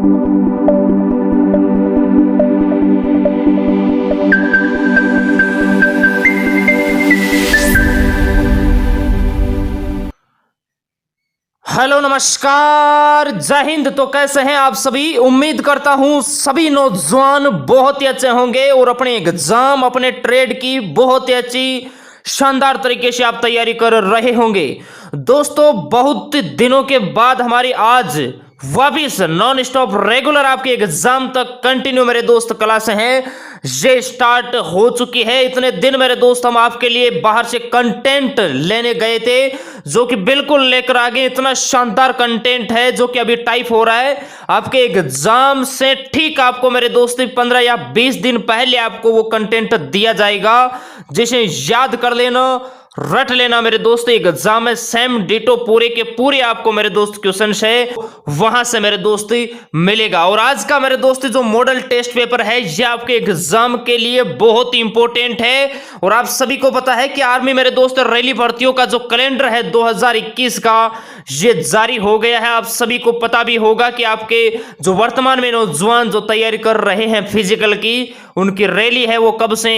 Hello नमस्कार जय हिंद। तो कैसे हैं आप सभी? उम्मीद करता हूं सभी नौजवान बहुत ही अच्छे होंगे और अपने एग्जाम अपने ट्रेड की बहुत ही अच्छी शानदार तरीके से आप तैयारी कर रहे होंगे। दोस्तों बहुत दिनों के बाद हमारी आज वापिस नॉन स्टॉप रेगुलर आपके एग्जाम तक कंटिन्यू मेरे दोस्त क्लास हैं ये स्टार्ट हो चुकी है। इतने दिन मेरे दोस्त हम आपके लिए बाहर से कंटेंट लेने गए थे जो कि बिल्कुल लेकर आ गए। इतना शानदार कंटेंट है जो कि अभी टाइप हो रहा है आपके एग्जाम से ठीक आपको मेरे दोस्त 15 या 20 दिन पहले आपको वो कंटेंट दिया जाएगा जिसे याद कर लेना रट लेना मेरे दोस्त। एग्जाम में सेम डिटो पूरे के पूरे आपको मेरे दोस्त क्वेश्चन है वहां से मेरे दोस्त मिलेगा। और आज का मेरे दोस्त जो मॉडल टेस्ट पेपर है ये आपके एग्जाम के लिए बहुत ही इंपॉर्टेंट है। और आप सभी को पता है कि आर्मी मेरे दोस्त रैली भर्तियों का जो कैलेंडर है 2021 का ये जारी हो गया है। आप सभी को पता भी होगा कि आपके जो वर्तमान में नौजवान जो तैयारी कर रहे हैं फिजिकल की उनकी रैली है वो कब से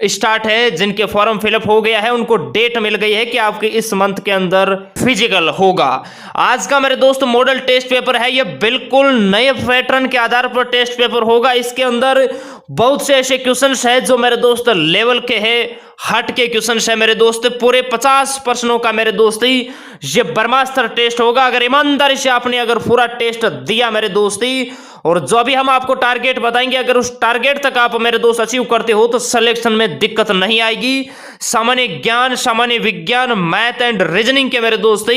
स्टार्ट है। जिनके फॉर्म फिलअप हो गया है उनको डेट मिल गई है कि आपके इस मंथ के अंदर फिजिकल होगा। आज का मेरे दोस्त मॉडल टेस्ट पेपर है ये बिल्कुल नए पैटर्न के आधार पर टेस्ट पेपर होगा। इसके अंदर बहुत से ऐसे क्वेश्चंस है जो मेरे दोस्त लेवल के है हट के क्वेश्चन है मेरे दोस्त। पूरे 50 प्रश्नों का मेरे दोस्त ये ब्रह्मास्त्र टेस्ट होगा। अगर ईमानदारी से आपने अगर पूरा टेस्ट दिया मेरे दोस्ती और जो भी हम आपको टारगेट बताएंगे अगर उस टारगेट तक आप मेरे दोस्त अचीव करते हो तो सिलेक्शन में दिक्कत नहीं आएगी। सामान्य ज्ञान सामान्य विज्ञान मैथ एंड रीजनिंग के मेरे दोस्त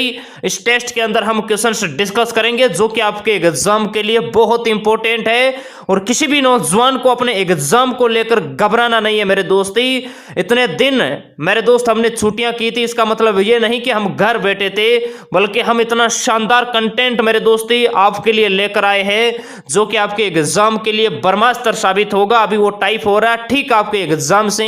इस टेस्ट के अंदर हम क्वेश्चंस डिस्कस करेंगे जो कि आपके एग्जाम के लिए बहुत इंपॉर्टेंट है। और किसी भी नौजवान को अपने एग्जाम को लेकर घबराना नहीं है मेरे दोस्ती। इतने दिन मेरे दोस्त हमने छुट्टियां की थी इसका मतलब ये नहीं कि हम घर बैठे थे बल्कि हम इतना शानदार कंटेंट मेरे दोस्ती आपके लिए लेकर आए हैं जो कि आपके एग्जाम के लिए ब्रह्मास्त्र साबित होगा। अभी वो टाइप हो रहा है ठीक आपके एग्जाम से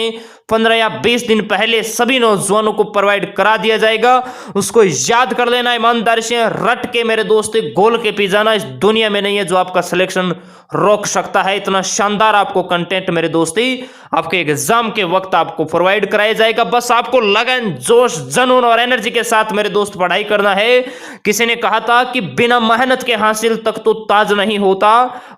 15 या 20 दिन पहले सभी नौजवानों को प्रोवाइड करा दिया जाएगा। उसको याद कर लेना ईमानदारी से रट के मेरे दोस्त गोल के पी जाना। इस दुनिया में नहीं है जो आपका सिलेक्शन रोक सकता है। इतना शानदार आपको कंटेंट मेरे दोस्ती आपके एग्जाम के वक्त आपको प्रोवाइड कराया जाएगा। बस आपको लगन जोश जुनून और एनर्जी के साथ मेरे दोस्त पढ़ाई करना है। किसी ने कहा था कि बिना मेहनत के हासिल तक तो ताज नहीं होता,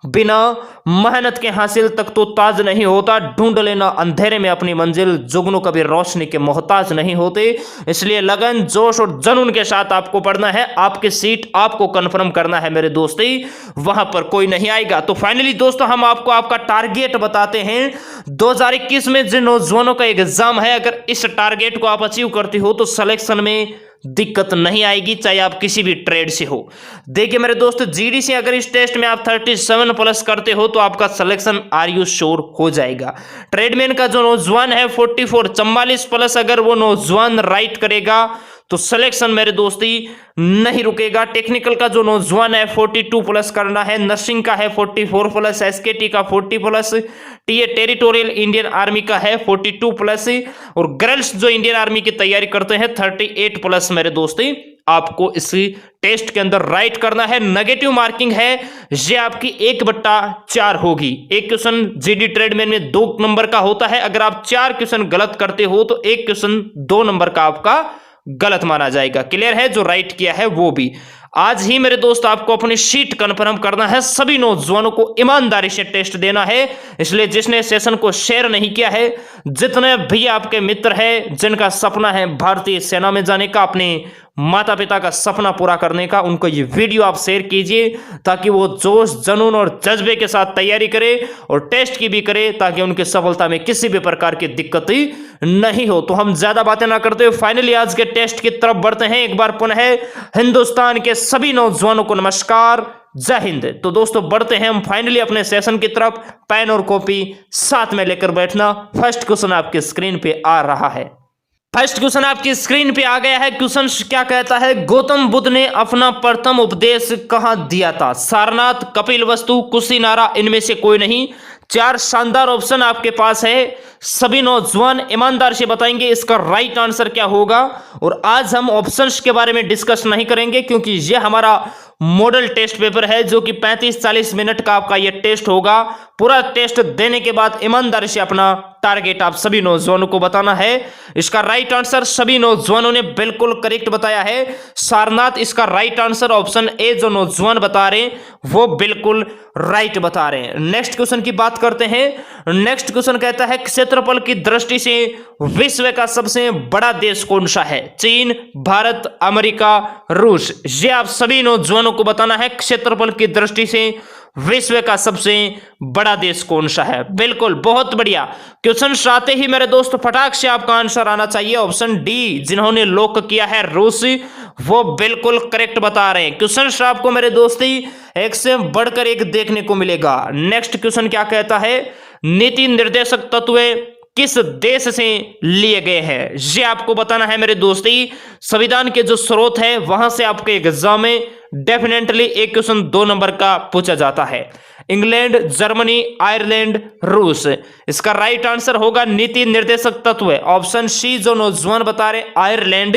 बिना मेहनत के हासिल तक तो ताज नहीं होता। ढूंढ लेना अंधेरे में अपनी मंजिल, जुगनू कभी रोशनी के मोहताज नहीं होते। इसलिए लगन जोश और जुनून के साथ आपको पढ़ना है। आपकी सीट आपको कंफर्म करना है मेरे दोस्ती, वहां पर कोई नहीं आएगा। तो फाइनली दोस्तों हम आपको आपका टारगेट बताते हैं 2021 में जिन नौजवानों का एग्जाम है अगर इस टारगेट को आप अचीव करते हो तो सिलेक्शन में दिक्कत नहीं आएगी चाहे आप किसी भी ट्रेड से हो। देखिए मेरे दोस्त जीडी से अगर इस टेस्ट में आप 37 प्लस करते हो तो आपका सिलेक्शन आर यू श्योर हो जाएगा। ट्रेडमैन का जो नौजवान है 44 प्लस अगर वो नौजवान राइट करेगा तो सिलेक्शन मेरे दोस्ती नहीं रुकेगा। टेक्निकल का जो नौजवान है 42 प्लस करना है। नर्सिंग का है 44 प्लस, एसकेटी का 40 plus, TA territorial Indian army का है 42 प्लस और गर्ल्स जो इंडियन आर्मी की तैयारी करते हैं 38 प्लस मेरे दोस्ती आपको इसी टेस्ट के अंदर राइट करना है। नेगेटिव मार्किंग है ये आपकी 1/4 होगी। एक क्वेश्चन जीडी ट्रेडमैन में 2 नंबर का होता है। अगर आप 4 क्वेश्चन गलत करते हो तो एक क्वेश्चन 2 नंबर का आपका गलत माना जाएगा। क्लियर है? जो राइट किया है वो भी। आज ही मेरे दोस्त आपको अपनी सीट कंफर्म करना है। सभी नौजवानों को ईमानदारी से टेस्ट देना है। इसलिए जिसने सेशन को शेयर नहीं किया है, जितने भी आपके मित्र हैं जिनका सपना है भारतीय सेना में जाने का, अपने माता पिता का सपना पूरा करने का, उनको ये वीडियो आप शेयर कीजिए ताकि वो जोश जुनून और जज्बे के साथ तैयारी करे और टेस्ट की भी करे ताकि उनकी सफलता में किसी भी प्रकार की दिक्कत नहीं हो। तो हम ज्यादा बातें ना करते हुए फाइनली आज के टेस्ट की तरफ बढ़ते हैं। एक बार पुनः हिंदुस्तान के सभी नौजवानों को नमस्कार, जय हिंद। तो दोस्तों बढ़ते हैं हम फाइनली अपने सेशन की तरफ। पेन और कॉपी साथ में लेकर बैठना। फर्स्ट क्वेश्चन आपके स्क्रीन पे आ रहा है। फर्स्ट क्वेश्चन आपकी स्क्रीन पे आ गया है। क्वेश्चन क्या कहता है? गौतम बुद्ध ने अपना प्रथम उपदेश कहां दिया था? सारनाथ, कपिलवस्तु, कुशीनारा, इनमें से कोई नहीं। 4 शानदार ऑप्शन आपके पास है सभी नौजवान ईमानदार से बताएंगे इसका राइट आंसर क्या होगा। और आज हम ऑप्शंस के बारे में डिस्कस नहीं करेंगे क्योंकि ये हमारा मॉडल टेस्ट पेपर है जो कि 35-40 मिनट का आपका ये टेस्ट होगा। पूरा टेस्ट देने के बाद ईमानदारी से अपना टारगेट आप सभी नौजवानों को बताना है। इसका राइट आंसर सभी नौजवानों ने बिल्कुल करेक्ट बताया है। सारनाथ इसका राइट आंसर, ऑप्शन ए जो नौजवान बता रहे हैं वो बिल्कुल राइट बता रहे हैं। नेक्स्ट क्वेश्चन की बात करते हैं। नेक्स्ट क्वेश्चन कहता है क्षेत्रफल की दृष्टि से विश्व का सबसे बड़ा देश कौन सा है? चीन, भारत, अमेरिका, रूस। ये आप सभी नौजवानों को बताना है क्षेत्रफल की दृष्टि से विश्व का सबसे बड़ा देश कौन सा है। बिल्कुल, बहुत बढ़िया। क्वेश्चन आते ही मेरे दोस्त फटाक से आपका आंसर आना चाहिए। ऑप्शन डी जिन्होंने लॉक किया है रूस, वो बिल्कुल करेक्ट बता रहे हैं। क्वेश्चन आपको मेरे दोस्ती एक से बढ़कर एक देखने को मिलेगा। नेक्स्ट क्वेश्चन क्या कहता है? नीति निर्देशक तत्व किस देश से लिए गए हैं? ये आपको बताना है मेरे दोस्ती। संविधान के जो स्रोत है वहां से आपके एग्जाम में डेफिनेटली एक क्वेश्चन 2 नंबर का पूछा जाता है। इंग्लैंड, जर्मनी, आयरलैंड, रूस। इसका राइट आंसर होगा नीति निर्देशक तत्व ऑप्शन सी जो नौजवान बता रहे आयरलैंड,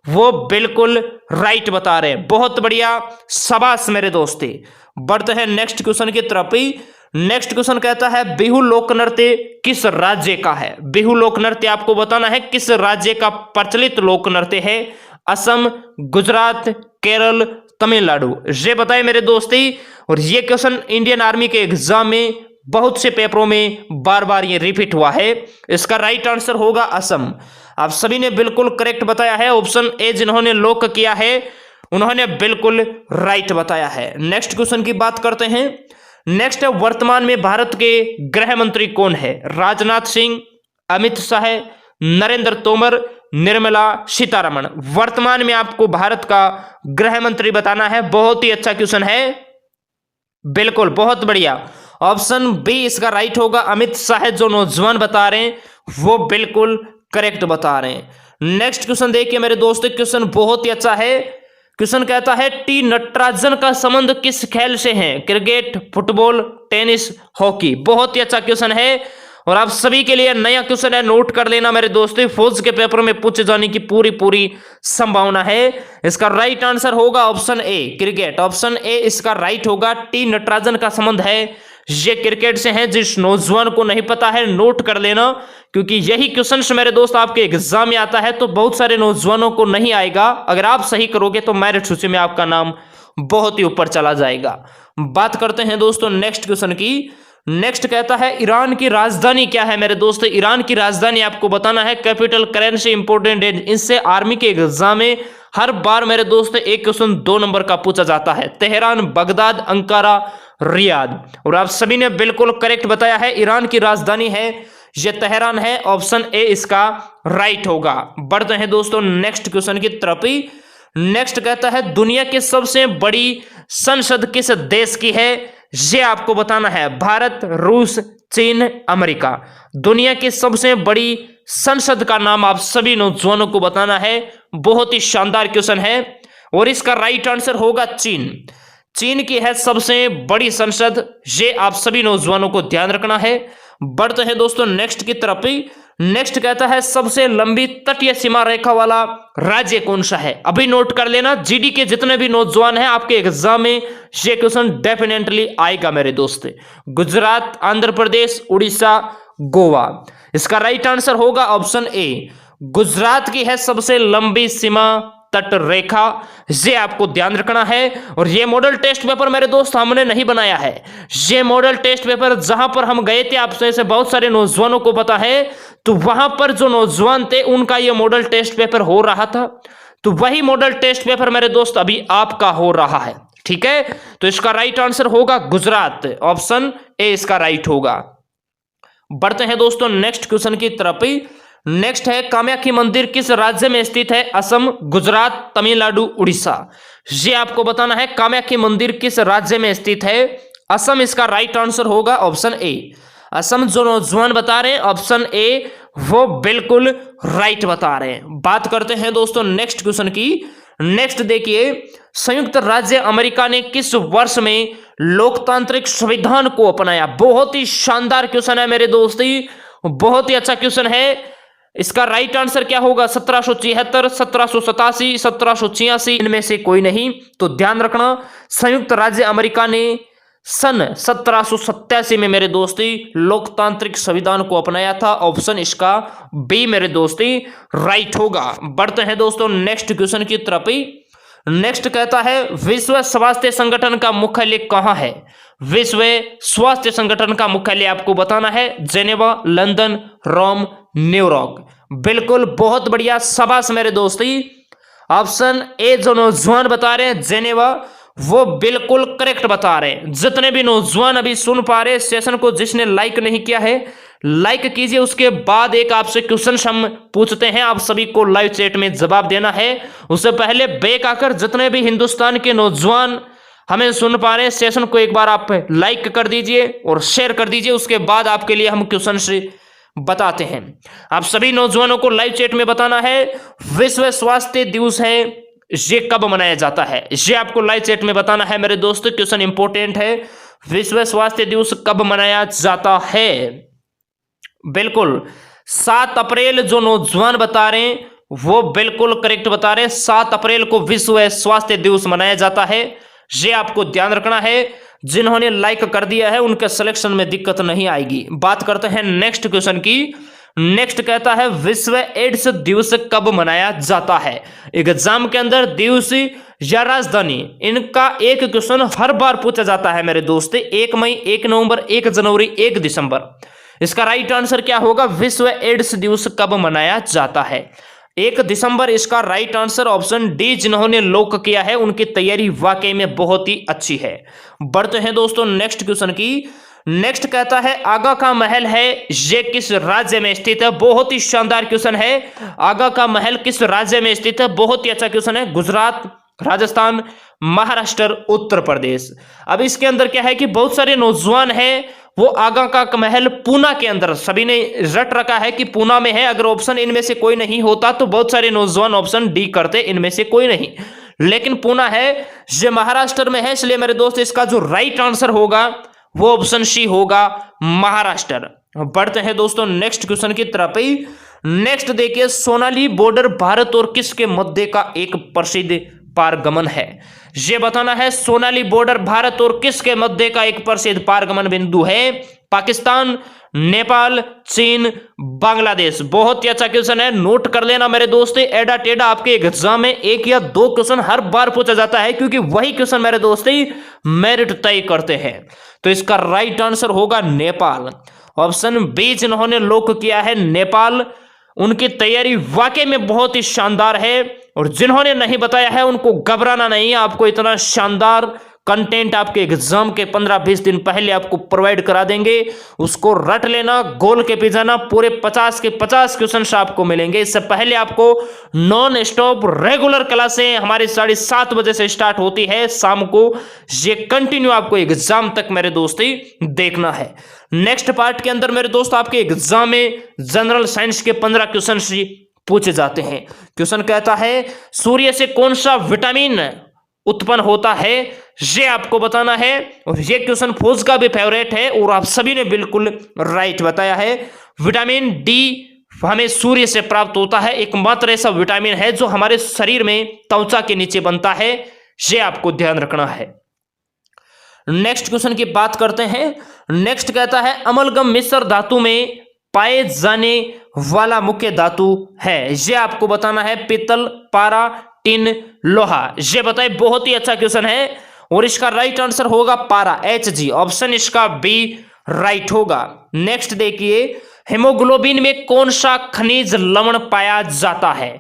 वो बिल्कुल राइट बता रहे हैं। बहुत बढ़िया, शाबाश मेरे दोस्ती। बढ़ते हैं नेक्स्ट क्वेश्चन की तरफ ही। नेक्स्ट क्वेश्चन कहता है बिहू लोक नृत्य किस राज्य का है? बिहू लोक नृत्य आपको बताना है किस राज्य का प्रचलित लोक नृत्य है। असम, गुजरात, केरल, तमिलनाडु। ये बताए मेरे दोस्ती। और ये क्वेश्चन इंडियन आर्मी के एग्जाम में बहुत से पेपरों में बार बार ये रिपीट हुआ है। इसका राइट आंसर होगा असम। आप सभी ने बिल्कुल करेक्ट बताया है। ऑप्शन ए जिन्होंने लॉक किया है उन्होंने बिल्कुल राइट बताया है। नेक्स्ट क्वेश्चन की बात करते हैं। नेक्स्ट है वर्तमान में भारत के गृह मंत्री कौन है? राजनाथ सिंह, अमित शाह, नरेंद्र तोमर, निर्मला सीतारमण। वर्तमान में आपको भारत का गृह मंत्री बताना है। बहुत ही अच्छा क्वेश्चन है, बिल्कुल बहुत बढ़िया। ऑप्शन बी इसका राइट होगा। अमित शाह जो नौजवान बता रहे हैं वो बिल्कुल करेक्ट बता रहे हैं। नेक्स्ट क्वेश्चन देखिए मेरे दोस्तों, क्वेश्चन बहुत ही अच्छा है। क्वेश्चन कहता है टी नटराजन का संबंध किस खेल से है? Cricket, football, tennis, hockey. बहुत ही अच्छा क्वेश्चन है और आप सभी के लिए नया क्वेश्चन है, नोट कर लेना मेरे दोस्तों। फौज के पेपर में पूछे जाने की पूरी संभावना है। इसका राइट आंसर होगा option A cricket. Option A इसका राइट होगा। टी नटराजन का संबंध है ये क्रिकेट से है। जिस नौजवान को नहीं पता है नोट कर लेना, क्योंकि यही क्वेश्चन मेरे दोस्त आपके एग्जाम में आता है तो बहुत सारे नौजवानों को नहीं आएगा। अगर आप सही करोगे तो मेरिट सूची में आपका नाम बहुत ही ऊपर चला जाएगा। बात करते हैं दोस्तों नेक्स्ट क्वेश्चन की। नेक्स्ट कहता है ईरान की राजधानी क्या है मेरे दोस्त? ईरान की राजधानी आपको बताना है। कैपिटल, करेंसी, इंपोर्टेंट है। इनसे आर्मी के एग्जाम में हर बार मेरे दोस्त एक क्वेश्चन 2 नंबर का पूछा जाता है। Tehran, Baghdad, Ankara, Riyadh. और आप सभी ने बिल्कुल करेक्ट बताया है। ईरान की राजधानी है ये तेहरान है। ऑप्शन ए इसका राइट होगा। बढ़ते हैं दोस्तों नेक्स्ट क्वेश्चन की तरफ ही। नेक्स्ट कहता है दुनिया की सबसे बड़ी संसद किस देश की है? ये आपको बताना है। भारत, रूस, चीन, अमेरिका। दुनिया की सबसे बड़ी संसद का नाम आप सभी नौजवानों को बताना है। बहुत ही शानदार क्वेश्चन है और इसका राइट आंसर होगा चीन। चीन की है सबसे बड़ी संसद, ये आप सभी नौजवानों को ध्यान रखना है। बढ़ते हैं दोस्तों नेक्स्ट की तरफ ही। नेक्स्ट कहता है सबसे लंबी तटीय सीमा रेखा वाला राज्य कौन सा है? अभी नोट कर लेना। जीडी के जितने भी नौजवान हैं आपके एग्जाम में ये क्वेश्चन डेफिनेटली आएगा मेरे दोस्त। गुजरात, आंध्र प्रदेश, उड़ीसा, गोवा। इसका राइट आंसर होगा ऑप्शन ए। गुजरात की है सबसे लंबी सीमा तट रेखा, ये आपको ध्यान रखना है। और ये मॉडल टेस्ट पेपर मेरे दोस्त हमने नहीं बनाया है। ये मॉडल टेस्ट पेपर जहां पर हम गए थे आपसे से बहुत सारे नौजवानों को पता है, तो वहां पर जो नौजवान थे उनका ये मॉडल टेस्ट पेपर हो रहा था। तो वही मॉडल टेस्ट पेपर मेरे दोस्त अभी आपका हो रहा है। ठीक है, तो इसका राइट आंसर होगा गुजरात। ऑप्शन ए इसका राइट होगा। बढ़ते हैं दोस्तों नेक्स्ट क्वेश्चन की तरफ ही। नेक्स्ट है कामाख्या मंदिर किस राज्य में स्थित है? असम, गुजरात, तमिलनाडु, उड़ीसा। ये आपको बताना है कामाख्या मंदिर किस राज्य में स्थित है। असम इसका राइट आंसर होगा। Option A. असम जो नौजवान बता रहे हैं ऑप्शन ए वो बिल्कुल राइट बता रहे हैं। बात करते हैं दोस्तों नेक्स्ट क्वेश्चन की। नेक्स्ट देखिए संयुक्त राज्य अमेरिका ने किस वर्ष में लोकतांत्रिक संविधान को अपनाया? बहुत ही शानदार क्वेश्चन है मेरे दोस्ती बहुत ही अच्छा क्वेश्चन है। इसका राइट आंसर क्या होगा? 1776, 1787, 1786, इनमें से कोई नहीं। तो ध्यान रखना, संयुक्त राज्य अमेरिका ने सन 1787 में मेरे दोस्ती लोकतांत्रिक संविधान को अपनाया था। ऑप्शन इसका बी मेरे दोस्ती राइट होगा। बढ़ते हैं दोस्तों नेक्स्ट क्वेश्चन की तरफ ही। नेक्स्ट कहता है विश्व स्वास्थ्य संगठन का मुख्यालय कहां है? विश्व स्वास्थ्य संगठन का मुख्यालय आपको बताना है जेनेवा, लंदन, रोम, न्यूयॉर्क। बिल्कुल, बहुत बढ़िया, शाबाश मेरे दोस्ती। ऑप्शन ए जो नौजवान बता रहे हैं जेनेवा, वो बिल्कुल करेक्ट बता रहे हैं। जितने भी नौजवान अभी सुन पा रहे सेशन को, जिसने लाइक नहीं किया है लाइक कीजिए। उसके बाद एक आपसे क्वेश्चन हम पूछते हैं, आप सभी को लाइव चैट में जवाब देना है। उससे पहले बैक आकर जितने भी हिंदुस्तान के नौजवान हमें सुन पा रहे हैं सेशन को एक बार आप लाइक कर दीजिए और शेयर कर दीजिए। उसके बाद आपके लिए हम क्वेश्चन से बताते हैं। आप सभी नौजवानों को लाइव चैट में बताना है विश्व स्वास्थ्य दिवस है ये कब मनाया जाता है, ये आपको लाइव चैट में बताना है मेरे दोस्तों। क्वेश्चन इंपॉर्टेंट है, विश्व स्वास्थ्य दिवस कब मनाया जाता है? बिल्कुल 7 अप्रैल जो नौजवान बता रहे हैं वो बिल्कुल करेक्ट बता रहे हैं। 7 अप्रैल को विश्व स्वास्थ्य दिवस मनाया जाता है, ये आपको ध्यान रखना है। जिन्होंने लाइक कर दिया है उनके सिलेक्शन में दिक्कत नहीं आएगी। बात करते हैं नेक्स्ट क्वेश्चन की। नेक्स्ट कहता है विश्व एड्स दिवस कब मनाया जाता है? एग्जाम के अंदर दिवस या राजधानी, इनका एक क्वेश्चन हर बार पूछा जाता है मेरे दोस्त। 1 मई, 1 नवंबर, 1 जनवरी, 1 दिसंबर। इसका राइट आंसर क्या होगा? विश्व एड्स दिवस कब मनाया जाता है? 1 दिसंबर इसका राइट आंसर। ऑप्शन डी, जिन्होंने लॉक किया है उनकी तैयारी वाकई में बहुत ही अच्छी है। बढ़ते हैं दोस्तों नेक्स्ट क्वेश्चन की। नेक्स्ट कहता है आगा का महल है ये किस राज्य में स्थित है? बहुत ही शानदार क्वेश्चन है। आगा का महल किस राज्य में स्थित है? बहुत ही अच्छा क्वेश्चन है। गुजरात, राजस्थान, महाराष्ट्र, उत्तर प्रदेश। अब इसके अंदर क्या है कि बहुत सारे नौजवान हैं वो आगा का महल पूना के अंदर, सभी ने रट रखा है कि पूना में है। अगर ऑप्शन इनमें से कोई नहीं होता तो बहुत सारे नौजवान ऑप्शन डी करते, इनमें से कोई नहीं, लेकिन पूना है, ये महाराष्ट्र में है। इसलिए मेरे दोस्त इसका जो राइट आंसर होगा वो ऑप्शन सी होगा, महाराष्ट्र। बढ़ते हैं दोस्तों नेक्स्ट क्वेश्चन की तरफ ही। नेक्स्ट देखिए, सोनाली बॉर्डर भारत और किसके मध्य का एक प्रसिद्ध पारगमन है? ये बताना है सोनाली बॉर्डर भारत और किसके मध्य का एक प्रसिद्ध पारगमन बिंदु है? पाकिस्तान, नेपाल, चीन, बांग्लादेश। बहुत ही अच्छा क्वेश्चन है, नोट कर लेना मेरे दोस्त। एडा टेढ़ा आपके एग्जाम में 1 या 2 क्वेश्चन हर बार पूछा जाता है, क्योंकि वही क्वेश्चन मेरे दोस्त मेरिट तय करते हैं। तो इसका राइट आंसर होगा नेपाल। ऑप्शन बी, जिन्होंने लॉक किया है नेपाल, उनकी तैयारी वाकई में बहुत ही शानदार है। और जिन्होंने नहीं बताया है उनको घबराना नहीं है, आपको इतना शानदार कंटेंट आपके एग्जाम के 15-20 दिन पहले आपको प्रोवाइड करा देंगे। उसको रट लेना, गोल के पी जाना। पूरे 50 के 50 क्वेश्चन आपको मिलेंगे। इससे पहले आपको नॉन स्टॉप रेगुलर क्लासें हमारी 7:30 बजे से स्टार्ट होती है शाम को। ये कंटिन्यू आपको एग्जाम तक मेरे दोस्त देखना है। नेक्स्ट पार्ट के अंदर मेरे दोस्त आपके एग्जाम में जनरल साइंस के 15 क्वेश्चन पूछे जाते हैं। क्वेश्चन कहता है सूर्य से कौन सा विटामिन उत्पन्न होता है? ये आपको बताना है। और ये क्वेश्चन फौज का भी फेवरेट है और आप सभी ने बिल्कुल राइट बताया है। विटामिन डी हमें सूर्य से प्राप्त होता है। एकमात्र ऐसा विटामिन है जो हमारे शरीर में त्वचा के नीचे बनता है, ये आपको ध्यान रखना है। नेक्स्ट क्वेश्चन की बात करते हैं। नेक्स्ट कहता है अमलगम मिश्र धातु में पाए जाने वाला मुख्य धातु है? ये आपको बताना है। पीतल, पारा, टिन, लोहा। ये बताए, बहुत ही अच्छा क्वेश्चन है और इसका राइट आंसर होगा पारा, Hg। ऑप्शन इसका बी राइट होगा। नेक्स्ट देखिए, हेमोग्लोबिन में कौन सा खनिज लवण पाया जाता है?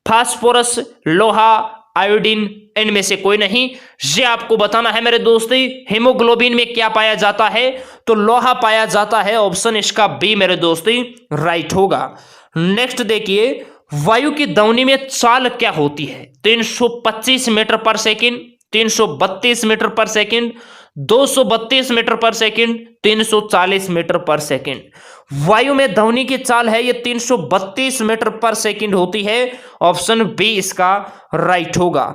फास्फोरस, लोहा, आयोडीन, इनमें से कोई नहीं। ये आपको बताना है मेरे दोस्तों। हीमोग्लोबिन में क्या पाया जाता है? तो लोहा पाया जाता है। ऑप्शन इसका बी मेरे दोस्तों राइट होगा। नेक्स्ट देखिए, वायु की ध्वनि में चाल क्या होती है? 325 मीटर पर सेकंड, 332 मीटर पर सेकंड, 232 मीटर पर सेकंड, 340 मीटर पर सेकंड। वायु में ध्वनि की चाल है ये 332 मीटर पर सेकंड होती है। ऑप्शन बी इसका राइट होगा।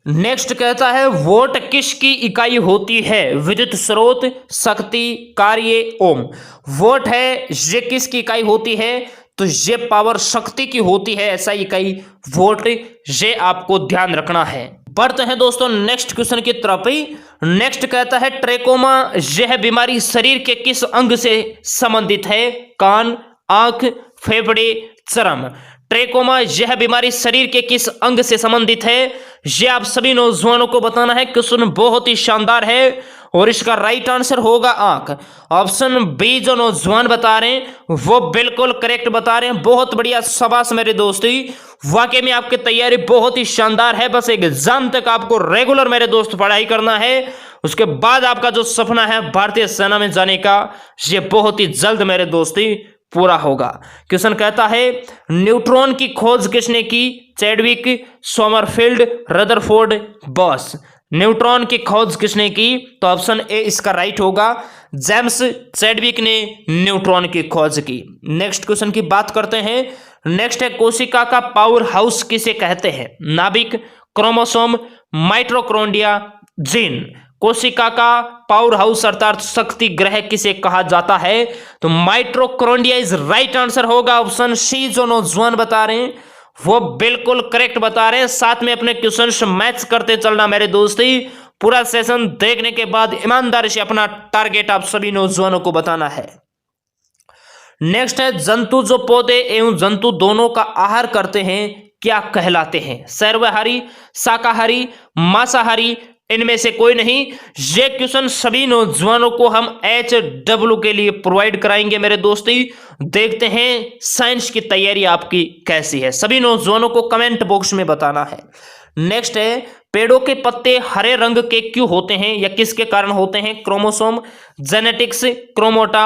नेक्स्ट कहता है वोट किसकी इकाई होती है? विद्युत स्रोत, शक्ति, कार्य, ओम। वोट है ये किसकी इकाई होती है? तो ये पावर शक्ति की होती है ऐसा इकाई वोट, ये आपको ध्यान रखना है। बढ़ते हैं दोस्तों नेक्स्ट क्वेश्चन की तरफ ही। नेक्स्ट कहता है ट्रेकोमा यह बीमारी शरीर के किस अंग से संबंधित है? कान, आंख, फेफड़े, चर्म। ट्रेकोमा यह बीमारी शरीर के किस अंग से संबंधित है? ये आप सभी नौजवानों को बताना है। क्वेश्चन बहुत ही शानदार है और इसका राइट आंसर होगा आंख। ऑप्शन बी जो नौजवान बता रहे हैं वो बिल्कुल करेक्ट बता रहे हैं। बहुत बढ़िया, शाबाश मेरे दोस्तों, वाकई में आपकी तैयारी बहुत ही शानदार है। बस एग्जाम तक आपको रेगुलर मेरे दोस्त पढ़ाई करना है, उसके बाद आपका जो सपना है भारतीय सेना में जाने का, ये बहुत ही जल्द मेरे दोस्ती पूरा होगा। क्वेश्चन कहता है न्यूट्रॉन की खोज किसने की? Chadwick, Sommerfeld, Rutherford, boss. Neutron की खोज किसने की? तो ऑप्शन ए इसका राइट होगा, जेम्स चैडविक ने न्यूट्रॉन की खोज की। नेक्स्ट क्वेश्चन की बात करते हैं। नेक्स्ट है कोशिका का पावर हाउस किसे कहते हैं? नाभिक, क्रोमोसोम, माइटोकॉन्ड्रिया, जीन। कोशिका का पावर हाउस अर्थात शक्ति ग्रह किसे कहा जाता है? तो माइटोकॉन्ड्रिया इज राइट आंसर होगा। ऑप्शन सी जो नौजवान बता रहे हैं वो बिल्कुल करेक्ट बता रहे हैं। साथ में अपने क्वेश्चंस मैच करते चलना मेरे दोस्ती। पूरा सेशन देखने के बाद ईमानदारी से अपना टारगेट आप सभी नौजवानों को बताना है। नेक्स्ट है जंतु जो पौधे एवं जंतु दोनों का आहार करते हैं क्या कहलाते हैं? सर्वहारी, शाकाहारी, मांसाहारी, इनमें से कोई नहीं। ये क्वेश्चन सभी नौजवानों को हम HW के लिए प्रोवाइड कराएंगे मेरे दोस्ती। देखते हैं साइंस की तैयारी आपकी कैसी है, सभी नौजवानों को कमेंट बॉक्स में बताना है। नेक्स्ट है पेड़ों के पत्ते हरे रंग के क्यों होते हैं या किसके कारण होते हैं? क्रोमोसोम, जेनेटिक्स, क्रोमोटा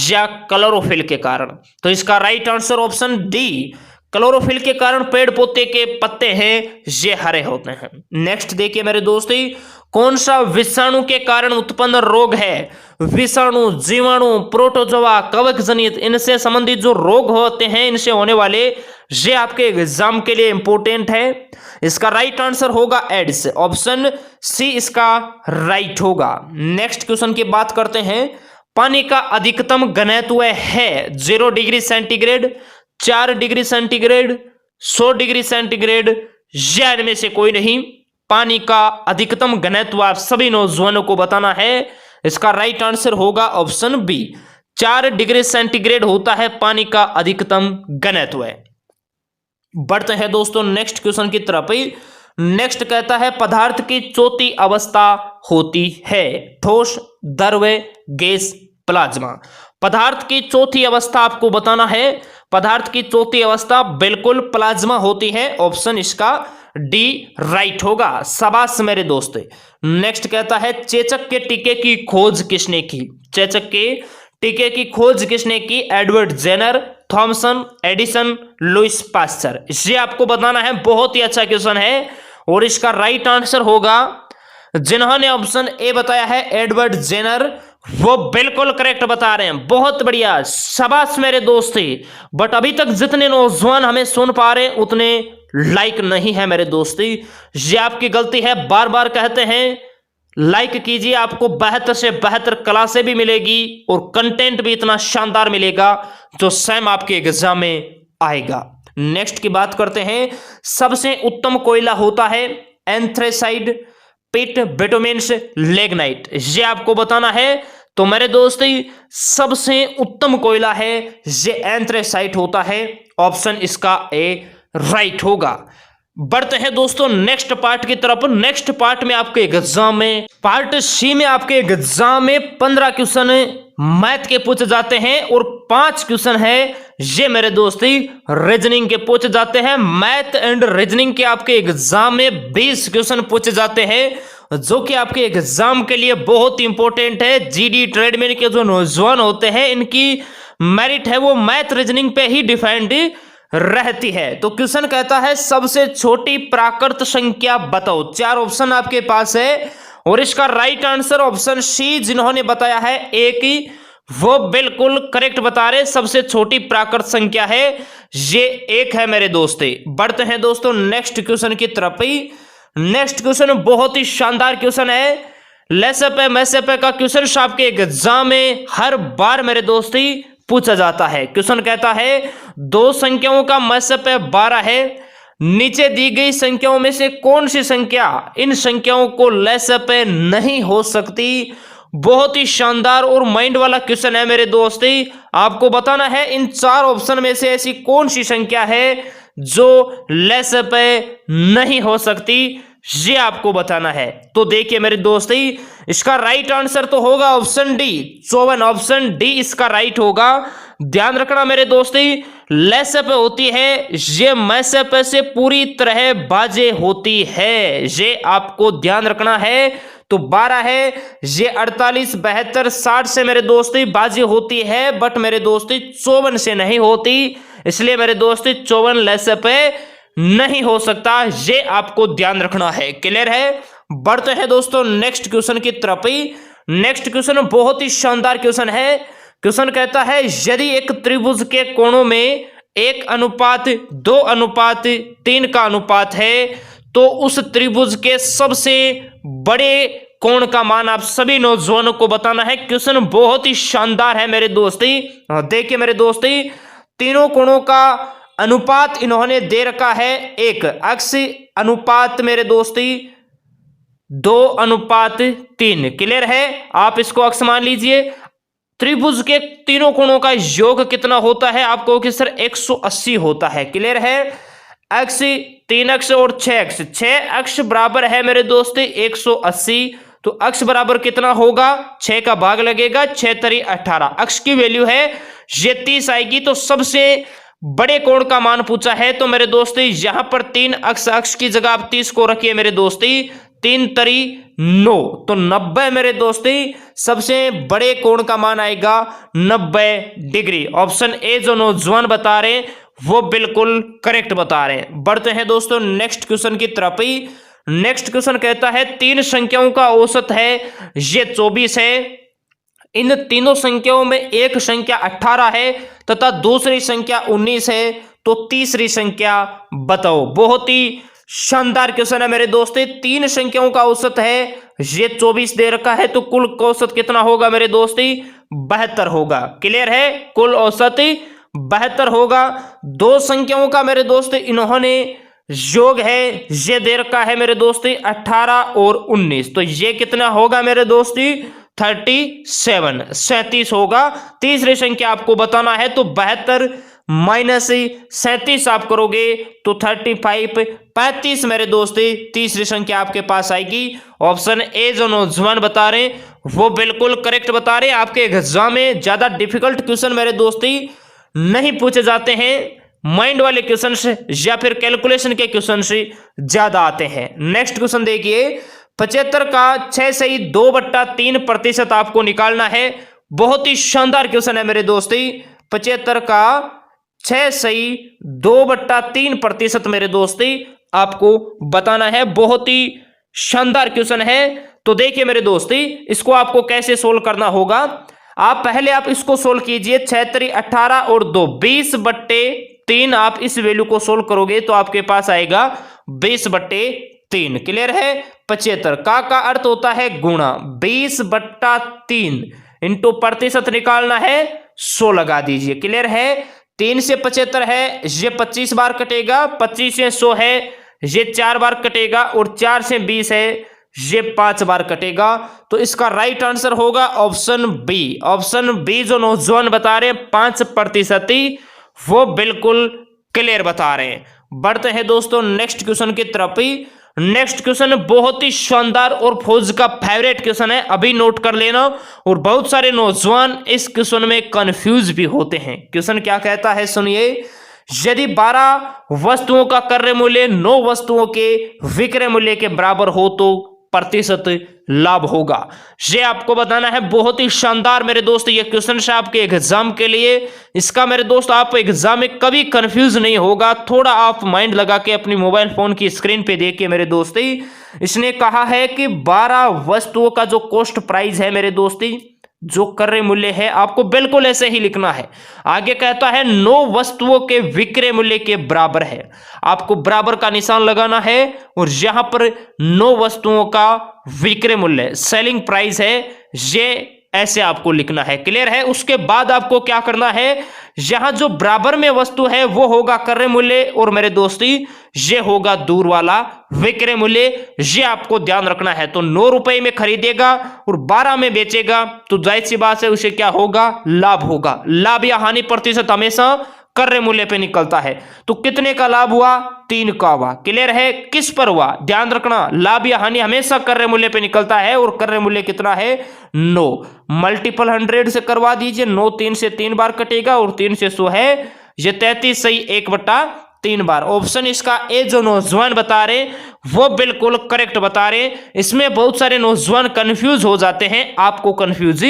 या क्लोरोफिल के कारण। तो इसका right answer option D, chlorophyll के कारण पेड़ पौधे के पत्ते हैं ये हरे होते हैं। नेक्स्ट देखिए मेरे दोस्ती, कौन सा विषाणु के कारण उत्पन्न रोग है? विषाणु, जीवाणु, प्रोटोजोआ, कवक जनित, इनसे संबंधित जो रोग होते हैं, इनसे होने वाले, ये आपके एग्जाम के लिए इंपॉर्टेंट है। इसका राइट आंसर होगा एड्स। ऑप्शन सी इसका राइट होगा। नेक्स्ट क्वेश्चन की बात करते हैं। पानी का अधिकतम घनत्व है 0 degree centigrade, 4 degree centigrade, 100 degree centigrade, या इनमें से कोई नहीं। पानी का अधिकतम घनत्व आप सभी नौजवानों को बताना है। इसका राइट आंसर होगा ऑप्शन बी, 4 डिग्री सेंटीग्रेड होता है पानी का अधिकतम घनत्व। बढ़ते हैं दोस्तों नेक्स्ट क्वेश्चन की तरफ। नेक्स्ट कहता है पदार्थ की चौथी अवस्था होती है? ठोस, द्रव, गैस, प्लाज्मा। पदार्थ की चौथी अवस्था आपको बताना है। पदार्थ की चौथी अवस्था बिल्कुल प्लाज्मा होती है। ऑप्शन इसका डी राइट होगा। शाबाश मेरे दोस्त। नेक्स्ट कहता है चेचक के टीके की खोज किसने की? चेचक के टीके की खोज किसने की? Edward Jenner, Thomson, Edison, Louis Pasteur. इसे आपको बताना है। बहुत ही अच्छा क्वेश्चन है और इसका राइट आंसर होगा, जिन्होंने ऑप्शन ए बताया है एडवर्ड जेनर, वो बिल्कुल करेक्ट बता रहे हैं। बहुत बढ़िया, शाबाश मेरे दोस्ती। बट अभी तक जितने नौजवान हमें सुन पा रहे हैं उतने लाइक नहीं है मेरे दोस्ती, ये आपकी गलती है। बार बार कहते हैं लाइक कीजिए, आपको बेहतर से बेहतर क्लासें भी मिलेगी और कंटेंट भी इतना शानदार मिलेगा जो स्वयं आपके एग्जाम में आएगा। नेक्स्ट की बात करते हैं। सबसे उत्तम कोयला होता है एंथ्रेसाइड, पिट, बिटुमेन्स, लिग्नाइट। ये आपको बताना है। तो मेरे दोस्ती सबसे उत्तम कोयला है ये एंथ्रेसाइट होता है। ऑप्शन इसका ए राइट होगा। बढ़ते हैं दोस्तों नेक्स्ट पार्ट की तरफ। नेक्स्ट पार्ट में आपके एग्जाम में पार्ट सी में आपके एग्जाम में 15 क्वेश्चन मैथ के पूछे जाते हैं और 5 क्वेश्चन है ये मेरे दोस्ती रीजनिंग के पूछे जाते हैं। मैथ एंड रीजनिंग के आपके एग्जाम में 20 क्वेश्चन पूछे जाते हैं जो कि आपके एग्जाम के लिए बहुत इंपॉर्टेंट है। जीडी ट्रेडमेन के जो नौजवान होते हैं इनकी मेरिट है वो मैथ रीजनिंग पे ही डिपेंड रहती है। तो क्वेश्चन कहता है सबसे छोटी प्राकृत संख्या बताओ। 4 ऑप्शन आपके पास है और इसका राइट आंसर ऑप्शन सी जिन्होंने बताया है एक ही, वो बिल्कुल करेक्ट बता रहे। सबसे छोटी प्राकृत संख्या है ये 1 है मेरे दोस्ते। बढ़ते हैं दोस्तों नेक्स्ट क्वेश्चन की तरफ ही। नेक्स्ट क्वेश्चन बहुत ही शानदार क्वेश्चन है। लेसेपे मैसेपे का क्वेश्चन आपके एग्जाम में हर बार मेरे दोस्ती पूछा जाता है। क्वेश्चन कहता है दो संख्याओं का मैसेपे 12 है, नीचे दी गई संख्याओं में से कौन सी संख्या इन संख्याओं को लेसेपे नहीं हो सकती। बहुत ही शानदार और माइंड वाला क्वेश्चन है मेरे दोस्ती। आपको बताना है इन चार ऑप्शन में से ऐसी कौन सी संख्या है जो लेसेपे नहीं हो सकती, ये आपको बताना है। तो देखिए मेरे दोस्ती, इसका राइट आंसर तो होगा ऑप्शन डी 54। ऑप्शन डी इसका राइट होगा। ध्यान रखना मेरे दोस्ती, लेसेपे होती है ये मैसेपे से पूरी तरह बाजे होती है, ये आपको ध्यान रखना है। तो 12 है, ये 48, 72, 60 से मेरे दोस्ती बाजी होती है, बट मेरे दोस्ती 54 से नहीं होती। इसलिए मेरे दोस्ती 54 लेसेपे नहीं हो सकता, ये आपको ध्यान रखना है। क्लियर है। बढ़ते हैं दोस्तों नेक्स्ट क्वेश्चन की तरफ ही। नेक्स्ट क्वेश्चन बहुत ही शानदार क्वेश्चन है। क्वेश्चन कहता है यदि एक त्रिभुज के कोणों में 1:2:3 का अनुपात है तो उस त्रिभुज के सबसे बड़े कोण का मान आप सभी नौजवानों को बताना है। क्वेश्चन बहुत ही शानदार है मेरे दोस्ती। देखिए मेरे दोस्ती, तीनों कोणों का अनुपात इन्होंने दे रखा है 1 अक्ष अनुपात मेरे दोस्ती 2:3। क्लियर है। आप इसको अक्ष मान लीजिए। त्रिभुज के तीनों कोणों का योग कितना होता है, आप कहो कि सर 180 होता है। क्लियर है। अक्ष 3 अक्ष और 6 अक्ष, 6 अक्ष बराबर है मेरे दोस्ती 180। तो अक्ष बराबर कितना होगा, 6 का भाग लगेगा, 6 3 18। अक्ष की वैल्यू है ये 30 आएगी। तो सबसे बड़े कोण का मान पूछा है। तो मेरे दोस्ती यहां पर 3 अक्ष की जगह आप 30 को रखिए मेरे दोस्ती, 3 3 9, तो 90 मेरे दोस्ती सबसे बड़े कोण का मान आएगा 90 डिग्री। ऑप्शन ए जो नौजवान बता रहे हैं वो बिल्कुल करेक्ट बता रहे हैं। बढ़ते हैं दोस्तों नेक्स्ट क्वेश्चन की तरफ ही। नेक्स्ट क्वेश्चन कहता है तीन संख्याओं का औसत है ये 24 है। इन तीनों संख्याओं में एक संख्या 18 है तथा दूसरी संख्या 19 है, तो तीसरी संख्या बताओ। बहुत ही शानदार क्वेश्चन है मेरे दोस्ती। तीन संख्याओं का औसत है ये 24 दे रखा है, तो कुल औसत कितना होगा मेरे दोस्ती, 72 होगा। क्लियर है। कुल औसत 72 होगा। दो संख्याओं का मेरे दोस्ती इन्होंने योग है ये दे रखा है मेरे दोस्ती 18 और 19, तो ये कितना होगा मेरे दोस्ती 37 होगा। तीसरी संख्या आपको बताना है, तो 72 माइनस 37 आप करोगे तो 35 मेरे दोस्ती तीसरी संख्या आपके पास आएगी। ऑप्शन ए जो नौजवान बता रहे हैं वो बिल्कुल करेक्ट बता रहे हैं। आपके एग्जाम में ज्यादा डिफिकल्ट क्वेश्चन मेरे दोस्ती नहीं पूछे जाते हैं, माइंड वाले क्वेश्चन या फिर कैलकुलेशन के क्वेश्चन ज्यादा आते हैं। नेक्स्ट क्वेश्चन देखिए, 75 का 6 सही 2/3% आपको निकालना है। बहुत ही शानदार क्वेश्चन है मेरे दोस्ती। 75 का 6 सही 2/3% मेरे दोस्ती आपको बताना है। बहुत ही शानदार क्वेश्चन है। तो देखिए मेरे दोस्ती, इसको आपको कैसे सोल्व करना होगा। आप पहले आप इसको सोल्व कीजिए। 6 3 18 और 2 20/3 आप इस वैल्यू को सोल्व करोगे तो आपके पास आएगा 20/3। क्लियर है। 75 का अर्थ होता है गुणा, 20/3 इंटू प्रतिशत निकालना है 100 लगा दीजिए। क्लियर है। 3 से 75 है ये 25 बार कटेगा, 25 से 100 है ये 4 बार कटेगा और 4 से 20 है ये 5 बार कटेगा। तो इसका राइट आंसर होगा ऑप्शन बी। ऑप्शन बी जो नौजवान बता रहे हैं 5%, वो बिल्कुल क्लियर बता रहे हैं। बढ़ते हैं दोस्तों नेक्स्ट क्वेश्चन की तरफ ही। नेक्स्ट क्वेश्चन बहुत ही शानदार और फौज का फेवरेट क्वेश्चन है, अभी नोट कर लेना। और बहुत सारे नौजवान इस क्वेश्चन में कंफ्यूज भी होते हैं। क्वेश्चन क्या कहता है सुनिए, यदि 12 वस्तुओं का क्रय मूल्य 9 वस्तुओं के विक्रय मूल्य के बराबर हो तो प्रतिशत लाभ होगा। ये आपको बताना है। बहुत ही शानदार मेरे दोस्त ये क्वेश्चन है आपके एग्जाम के लिए। इसका मेरे दोस्त आप एग्जाम में कभी कंफ्यूज नहीं होगा। थोड़ा आप माइंड लगा के अपनी मोबाइल फोन की स्क्रीन पे देखिए मेरे दोस्ती। इसने कहा है कि 12 वस्तुओं का जो कॉस्ट प्राइस है मेरे दोस्ती जो क्रय मूल्य है आपको बिल्कुल ऐसे ही लिखना है। आगे कहता है 9 वस्तुओं के विक्रय मूल्य के बराबर है। आपको बराबर का निशान लगाना है और यहां पर 9 वस्तुओं का विक्रय मूल्य सेलिंग प्राइस है, ये ऐसे आपको लिखना है। क्लियर है। उसके बाद आपको क्या करना है, यहां जो बराबर में वस्तु है वो होगा क्रय मूल्य और मेरे दोस्ती ये होगा दूर वाला विक्रय मूल्य, ये आपको ध्यान रखना है। तो 9 रुपए में खरीदेगा और 12 में बेचेगा तो जाहिर सी बात है उसे क्या होगा, लाभ होगा। लाभ या हानि प्रतिशत हमेशा क्रय मूल्य पे निकलता है। तो कितने का लाभ हुआ, 3 का हुआ। क्लियर है। किस पर हुआ, ध्यान रखना, लाभ या हानि हमेशा क्रय मूल्य पे निकलता है और क्रय मूल्य कितना है, 9। मल्टीपल 100 से करवा दीजिए। 9 3 से 3 बार कटेगा और 3 से 100 है, ये 33 सही 1/3 बार। ऑप्शन इसका ए जो नौजवान बता रहे वो बिल्कुल करेक्ट बता रहे। इसमें बहुत सारे नौजवान कंफ्यूज हो जाते हैं, आपको कंफ्यूज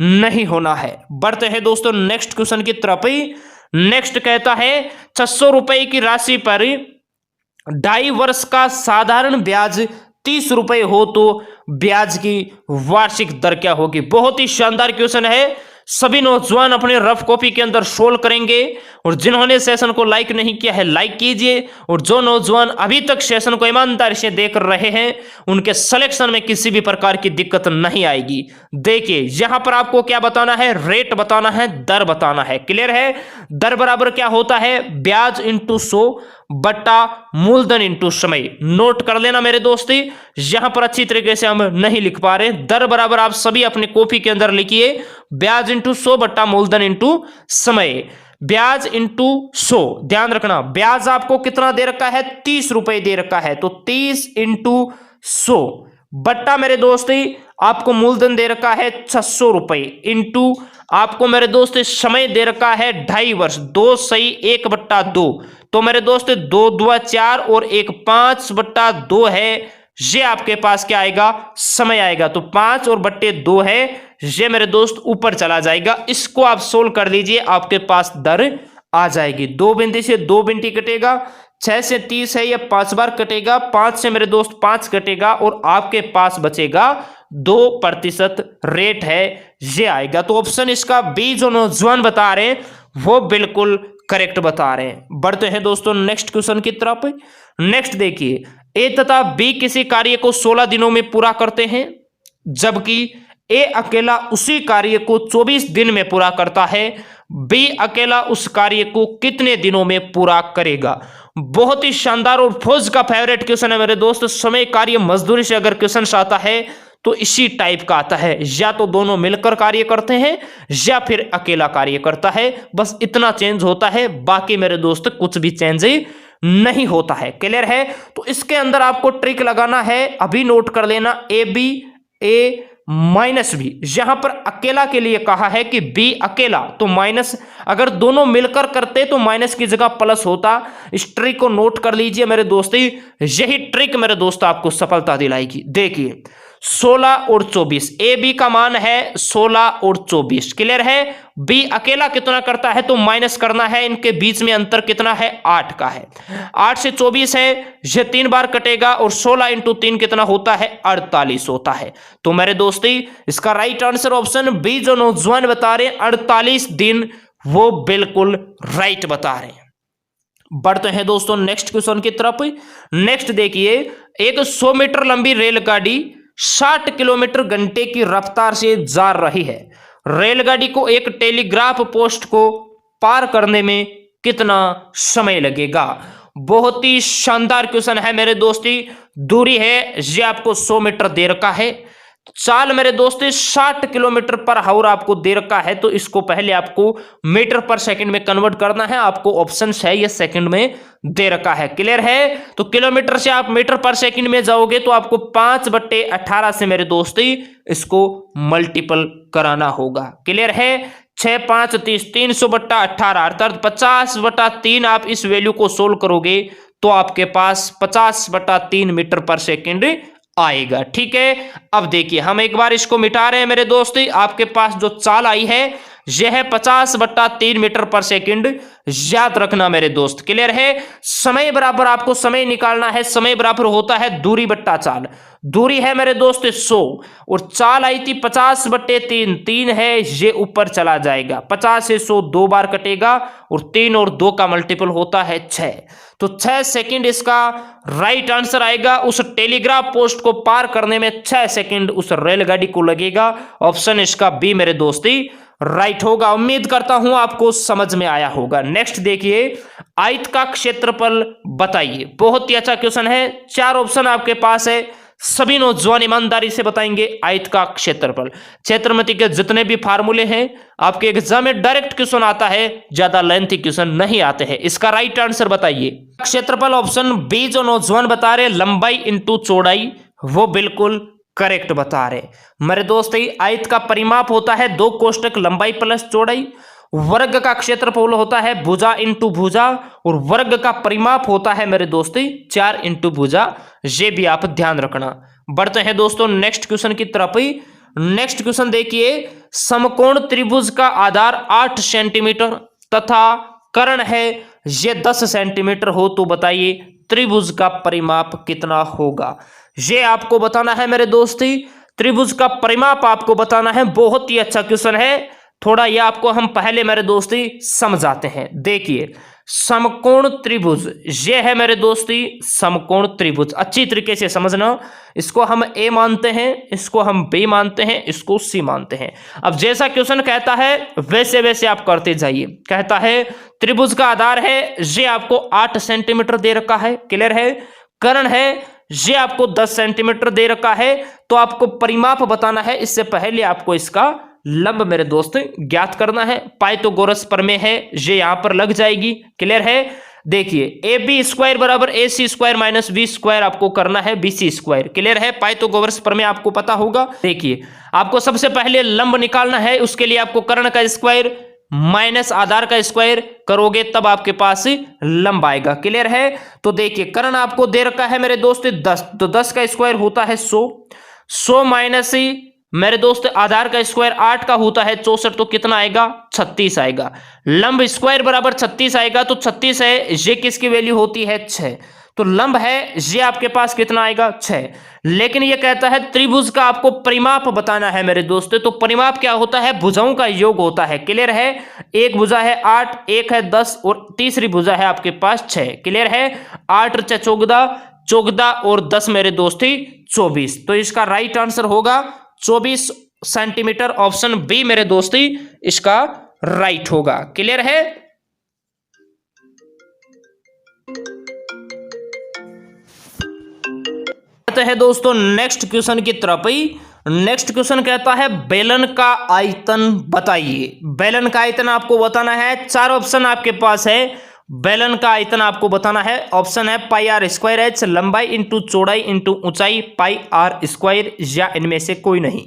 नहीं होना है। बढ़ते हैं दोस्तों नेक्स्ट क्वेश्चन की तरफ। नेक्स्ट कहता है 600 रुपए की राशि पर 2.5 वर्ष का साधारण ब्याज 30 रुपए हो तो ब्याज की वार्षिक दर क्या होगी। बहुत ही शानदार क्वेश्चन है। सभी नौजवान अपने रफ कॉपी के अंदर सोल्व करेंगे और जिन्होंने सेशन को लाइक नहीं किया है लाइक कीजिए और जो नौजवान अभी तक सेशन को ईमानदारी से देख रहे हैं उनके सिलेक्शन में किसी भी प्रकार की दिक्कत नहीं आएगी। देखिए यहां पर आपको क्या बताना है, रेट बताना है, दर बताना है। क्लियर है। दर बराबर क्या होता है, ब्याज इंटू 100 बट्टा मूलधन इंटू समय। नोट कर लेना मेरे दोस्ती, यहां पर अच्छी तरीके से हम नहीं लिख पा रहे। दर बराबर आप सभी अपनी कॉपी के अंदर लिखिए, ब्याज इंटू 100 बट्टा मूलधन इंटू समय। ब्याज इंटू 100, ध्यान रखना ब्याज आपको कितना दे रखा है, 30 रुपए दे रखा है। तो 30 इंटू 100 बट्टा मेरे दोस्ती आपको मूलधन दे रखा है 600 रुपए इंटू आपको मेरे दोस्त समय दे रखा है 2.5 वर्ष। 2 सही 1/2। तो मेरे दोस्त 2 2 4 और 1 5/2 है, ये आपके पास क्या आएगा, समय आएगा। तो 5 और बट्टे 2 है, ये मेरे दोस्त ऊपर चला जाएगा। इसको आप सोल्व कर लीजिए, आपके पास दर आ जाएगी। 2 बिंदी से 2 बिंदी कटेगा, 6 से 30 है, यह 5 बार कटेगा, 5 से मेरे दोस्त 5 कटेगा और आपके पास बचेगा 2% रेट है, ये आएगा। तो ऑप्शन इसका बी जो नौजवान बता रहे हैं वो बिल्कुल करेक्ट बता रहे हैं। बढ़ते हैं दोस्तों नेक्स्ट क्वेश्चन की तरफ। नेक्स्ट देखिए, ए तथा बी किसी कार्य को 16 दिनों में पूरा करते हैं जबकि ए अकेला उसी कार्य को 24 दिन में पूरा करता है। बी अकेला उस कार्य को कितने दिनों में पूरा करेगा। बहुत ही शानदार और फौज का फेवरेट क्वेश्चन है मेरे दोस्त। समय कार्य मजदूरी से अगर क्वेश्चन आता है तो इसी टाइप का आता है, या तो दोनों मिलकर कार्य करते हैं या फिर अकेला कार्य करता है। बस इतना चेंज होता है, बाकी मेरे दोस्त कुछ भी चेंज नहीं होता है। क्लियर है। तो इसके अंदर आपको ट्रिक लगाना है, अभी नोट कर लेना, A B A minus B. यहां पर अकेला के लिए कहा है कि बी अकेला तो माइनस, अगर दोनों मिलकर करते तो माइनस की जगह प्लस होता। इस ट्रिक को नोट कर लीजिए मेरे दोस्ती, यही ट्रिक मेरे दोस्त आपको सफलता दिलाएगी। देखिए 16 और 24, ए बी का मान है 16 और 24। क्लियर है। बी अकेला कितना करता है तो माइनस करना है, इनके बीच में अंतर कितना है, 8 का है। 8 से 24 है, यह 3 बार कटेगा और 16 इंटू 3 कितना होता है, 48 होता है। तो मेरे दोस्ती इसका राइट आंसर ऑप्शन बी जो नौजवान बता रहे हैं 48 दिन, वो बिल्कुल राइट बता रहे हैं। बढ़ते हैं दोस्तों नेक्स्ट क्वेश्चन की तरफ। नेक्स्ट देखिए, एक 100 मीटर लंबी रेलगाड़ी 60 किलोमीटर घंटे की रफ्तार से जा रही है। रेलगाड़ी को एक टेलीग्राफ पोस्ट को पार करने में कितना समय लगेगा। बहुत ही शानदार क्वेश्चन है मेरे दोस्ती। दूरी है ये आपको 100 मीटर दे रखा है, चाल मेरे दोस्तों 60 किलोमीटर पर आवर आपको दे रखा है। तो इसको पहले आपको मीटर पर सेकंड में कन्वर्ट करना है, आपको ऑप्शन है ये सेकंड में दे रखा है। क्लियर है। तो किलोमीटर से आप मीटर पर सेकंड में जाओगे तो आपको 5/18 से मेरे दोस्ती इसको मल्टीपल कराना होगा। क्लियर है। 6 5 30, 300/18 अर्थात 50/3 आप इस वैल्यू को सोल्व करोगे तो आपके पास 50/3 मीटर पर सेकंड आएगा। ठीक है। अब देखिए हम एक बार इसको मिटा रहे हैं मेरे दोस्त। आपके पास जो चाल आई है यह है 50/3 मीटर पर सेकंड। याद रखना मेरे दोस्त, क्लियर है। समय बराबर आपको समय निकालना है, समय बराबर होता है दूरी बट्टा चाल। दूरी है मेरे दोस्त 100 और चाल आई थी 50/3, 3 है, ये ऊपर चला जाएगा। 50 से 100 2 बार कटेगा और 3 और 2 का मल्टीपल होता है 6। तो 6 सेकंड इसका राइट आंसर आएगा। उस टेलीग्राफ पोस्ट को पार करने में 6 सेकंड उस रेलगाड़ी को लगेगा। ऑप्शन इसका बी मेरे दोस्ती राइट होगा। उम्मीद करता हूं आपको समझ में आया होगा। नेक्स्ट देखिए, आयत का क्षेत्रफल बताइए। बहुत ही अच्छा क्वेश्चन है। 4 ऑप्शन आपके पास है, सभी नौजवान ईमानदारी से बताएंगे। आयत का क्षेत्रफल, क्षेत्रमति के जितने भी फार्मूले हैं आपके एग्जाम में डायरेक्ट क्वेश्चन आता है, ज्यादा लेंथी क्वेश्चन नहीं आते हैं। इसका राइट आंसर बताइए। क्षेत्रफल ऑप्शन बी जो नौजवान बता रहे, लंबाई इंटू चौड़ाई, वो बिल्कुल करेक्ट बता रहे मेरे दोस्त। आयत का परिमाप होता है 2 कोष्टक लंबाई प्लस चौड़ाई। वर्ग का क्षेत्रफल होता है भुजा इंटू भुजा और वर्ग का परिमाप होता है मेरे दोस्ती 4 इंटू भुजा। ये भी आप ध्यान रखना। बढ़ते हैं दोस्तों नेक्स्ट क्वेश्चन की तरफ ही। नेक्स्ट क्वेश्चन देखिए, समकोण त्रिभुज का आधार 8 सेंटीमीटर तथा कर्ण है ये 10 सेंटीमीटर हो तो बताइए त्रिभुज का परिमाप कितना होगा। ये आपको बताना है मेरे दोस्ती, त्रिभुज का परिमाप आपको बताना है। बहुत ही अच्छा क्वेश्चन है। थोड़ा ये आपको हम पहले मेरे दोस्ती समझाते हैं। देखिए, समकोण त्रिभुज ये है मेरे दोस्ती समकोण त्रिभुज। अच्छी तरीके से समझना। इसको हम ए मानते हैं, इसको हम बी मानते हैं, इसको सी मानते हैं। अब जैसा क्वेश्चन कहता है वैसे वैसे आप करते जाइए। कहता है त्रिभुज का आधार है, ये आपको 8 सेंटीमीटर दे रखा है, क्लियर है। कर्ण है, ये आपको 10 सेंटीमीटर दे रखा है। तो आपको परिमाप बताना है। इससे पहले आपको इसका लंब मेरे दोस्त ज्ञात करना है। पाइथागोरस प्रमेय है, ये यहां पर लग जाएगी, क्लियर है। देखिए, ए बी स्क्वायर बराबर ए सी स्क्वायर माइनस बी स्क्वायर आपको करना है बी सी स्क्वायर, क्लियर है। पाइथागोरस प्रमेय आपको पता होगा। देखिए, आपको सबसे पहले लंब निकालना है। उसके लिए आपको कर्ण का स्क्वायर माइनस आधार का स्क्वायर करोगे तब आपके पास लंब आएगा, क्लियर है। तो देखिए, कर्ण आपको दे रखा है मेरे दोस्त 10, तो 10 का स्क्वायर होता है 100 माइनस मेरे दोस्त आधार का स्क्वायर 8 का होता है 64, तो कितना आएगा 36 आएगा। लंब स्क्वायर बराबर 36 आएगा, तो 36 है, ये किसकी वैल्यू होती है 6। तो लंब है ये आपके पास कितना आएगा 6। लेकिन ये कहता है त्रिभुज का आपको परिमाप बताना है मेरे दोस्तों। तो परिमाप क्या होता है, भुजाओं का योग होता है, क्लियर है। एक भुजा है 8, एक है 10 और तीसरी भुजा है आपके पास 6, क्लियर है। 8 × 14, 14 और 10 मेरे दोस्ती 24। तो इसका राइट आंसर होगा 24 सेंटीमीटर। ऑप्शन बी मेरे दोस्ती इसका राइट होगा, क्लियर है। है दोस्तों नेक्स्ट क्वेश्चन की तरफ ही। नेक्स्ट क्वेश्चन कहता है बेलन का आयतन बताइए। बेलन का आयतन आपको बताना है। 4 ऑप्शन आपके पास है। बेलन का आयतन आपको बताना है। ऑप्शन है पाई आर स्क्वायर एच, लंबाई इंटू चौड़ाई इंटू ऊंचाई पाई आर स्क्वायर, या इनमें से कोई नहीं।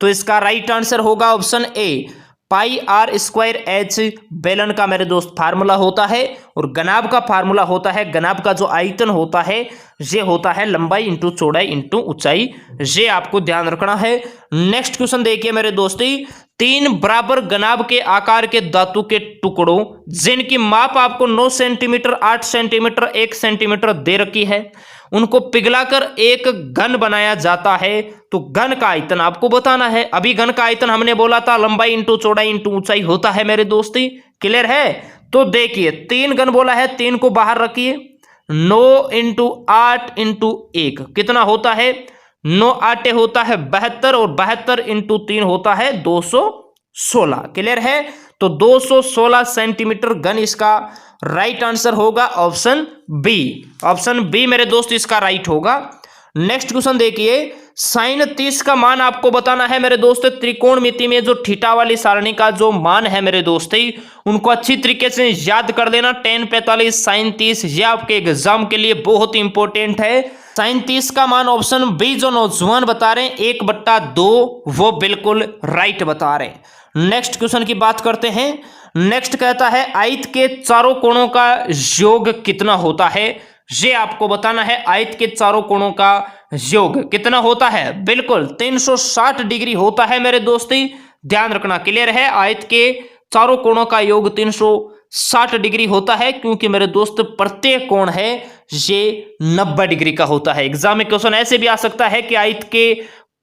तो इसका राइट आंसर होगा option A pi r square h. बेलन का मेरे दोस्त फार्मूला होता है और गनाब का फार्मूला होता है। गनाब का जो आयतन होता है ये होता है लंबाई इंटू चौड़ाई इंटू ऊंचाई। ये आपको ध्यान रखना है। नेक्स्ट क्वेश्चन देखिए मेरे दोस्ती, 3 बराबर गनाब के आकार के धातु के टुकड़ों जिनकी माप आपको 9 सेंटीमीटर, 8 सेंटीमीटर, 1 सेंटीमीटर दे रखी है, उनको पिघलाकर एक घन बनाया जाता है। तो घन का आयतन आपको बताना है। अभी घन का आयतन हमने बोला था लंबाई इंटू चौड़ाई इंटू ऊंचाई होता है मेरे दोस्ती, क्लियर है। तो देखिए 3 घन बोला है, 3 को बाहर रखिए। 9 इंटू 8 इंटू 1 कितना होता है, 9 8 होता है 72 और 72 इंटू 3 होता है 216, क्लियर है। तो 216 सेंटीमीटर घन इसका राइट आंसर होगा ऑप्शन बी। ऑप्शन बी मेरे दोस्त इसका राइट होगा। नेक्स्ट क्वेश्चन देखिए, साइन 30 का मान आपको बताना है मेरे दोस्त। त्रिकोणमिति में जो थीटा वाली सारणी का जो मान है मेरे दोस्त, उनको अच्छी तरीके से याद कर लेना। tan 45 साइन 30 ये आपके एग्जाम के लिए बहुत इंपॉर्टेंट है। साइन 30 का मान ऑप्शन बी जो नौजवान बता रहे हैं 1/2 वो बिल्कुल राइट बता रहे हैं। नेक्स्ट क्वेश्चन की बात करते हैं। नेक्स्ट कहता है आयत के चारों कोणों का योग कितना होता है, ये आपको बताना है। आयत के चारों कोणों का योग कितना होता है, बिल्कुल 360 डिग्री होता है मेरे दोस्ती। ध्यान रखना। क्लियर है? आयत के चारों कोणों का योग 360 डिग्री होता है, क्योंकि मेरे दोस्त प्रत्येक कोण है ये 90 डिग्री का होता है। एग्जाम में क्वेश्चन ऐसे भी आ सकता है कि आयत के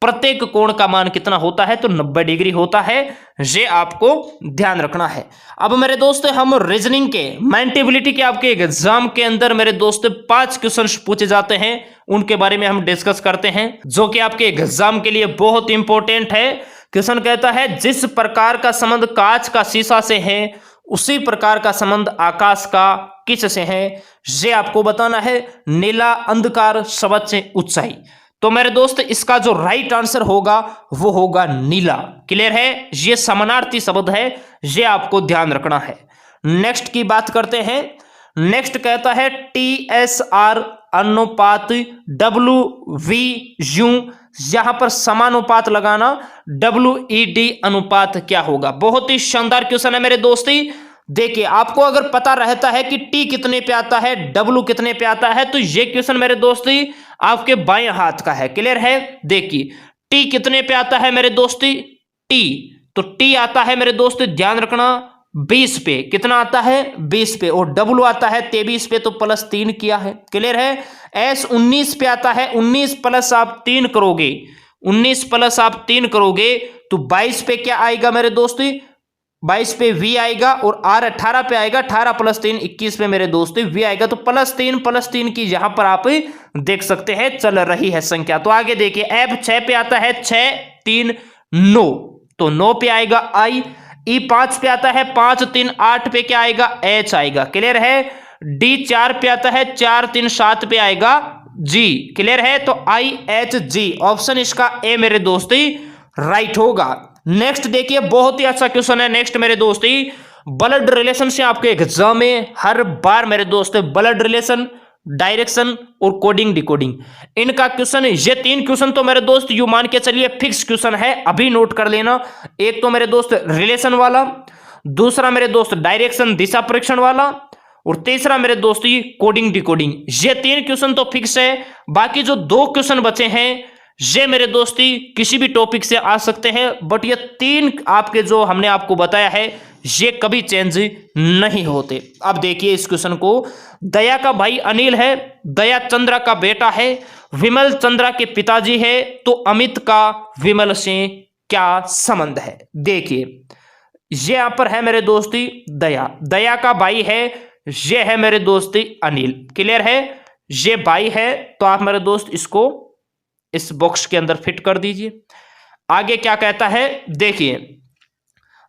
प्रत्येक कोण का मान कितना होता है, तो 90 डिग्री होता है। ये आपको ध्यान रखना है। अब मेरे दोस्त हम रीजनिंग के, मेंटेबिलिटी के आपके एग्जाम के अंदर मेरे दोस्त 5 क्वेश्चंस पूछे जाते हैं, उनके बारे में हम डिस्कस करते हैं, जो कि आपके एग्जाम के लिए बहुत इंपॉर्टेंट है। क्वेश्चन कहता है जिस प्रकार का संबंध कांच का शीशा से है उसी प्रकार का संबंध आकाश का किस से है, ये आपको बताना है। नीला अंधकार, सबसे ऊंचाई। तो मेरे दोस्त इसका जो राइट आंसर होगा वो होगा नीला। क्लियर है? ये समानार्थी शब्द है, ये आपको ध्यान रखना है। नेक्स्ट की बात करते हैं। नेक्स्ट कहता है TSR अनुपात WV यू, यहां पर समानुपात लगाना, WED अनुपात क्या होगा। बहुत ही शानदार क्वेश्चन है मेरे दोस्ती। देखिए, आपको अगर पता रहता है कि T कितने पे आता है, W कितने पे आता है, तो ये क्वेश्चन मेरे दोस्ती आपके बाएं हाथ का है। क्लियर है? देखिए, T कितने पे आता है मेरे दोस्ती, T, तो T आता है मेरे दोस्ती, ध्यान रखना 20 पे। कितना आता है? 20 पे। और W आता है 23 पे, तो +3 किया है। क्लियर है? S 19 पे आता है, 19 प्लस आप 3 करोगे, 19 प्लस आप 3 करोगे तो 22 पे क्या आएगा मेरे दोस्ती, 22 पे V आएगा। और R 18 पे आएगा, 18 + 3 21 पे मेरे दोस्त V आएगा। तो +3 की यहां पर आप देख सकते हैं चल रही है संख्या। तो आगे देखिए, F 6 पे आता है, 6 3 9, तो 9 पे आएगा I। E 5 पे आता है, 5 3 8 पे क्या आएगा, H आएगा। क्लियर है? D 4 पे आता है, 4 3 7 पे आएगा G। क्लियर है? तो IHG ऑप्शन इसका ए मेरे दोस्ती राइट होगा। नेक्स्ट देखिए, बहुत ही अच्छा क्वेश्चन है। नेक्स्ट मेरे दोस्ती, ब्लड रिलेशन से आपके एग्जाम में हर बार मेरे दोस्त ब्लड रिलेशन, डायरेक्शन और कोडिंग डिकोडिंग, इनका क्वेश्चन, ये 3 क्वेश्चन तो मेरे दोस्त यू मान के चलिए फिक्स क्वेश्चन है, अभी नोट कर लेना। एक तो मेरे दोस्त रिलेशन वाला, दूसरा मेरे दोस्त डायरेक्शन दिशा परीक्षण वाला, और तीसरा मेरे दोस्त ये कोडिंग डिकोडिंग। ये 3 क्वेश्चन तो फिक्स है। बाकी जो 2 क्वेश्चन बचे हैं ये मेरे दोस्ती किसी भी टॉपिक से आ सकते हैं, बट ये 3 आपके जो हमने आपको बताया है ये कभी चेंज नहीं होते। अब देखिए इस क्वेश्चन को, दया का भाई अनिल है, दया चंद्रा का बेटा है, विमल चंद्रा के पिताजी है, तो अमित का विमल से क्या संबंध है। देखिए, ये यहां पर है मेरे दोस्ती दया, दया का भाई है, ये है मेरे दोस्ती अनिल। क्लियर है? ये भाई है, तो आप मेरे दोस्त इसको इस बॉक्स के अंदर फिट कर दीजिए। आगे क्या कहता है, देखिए,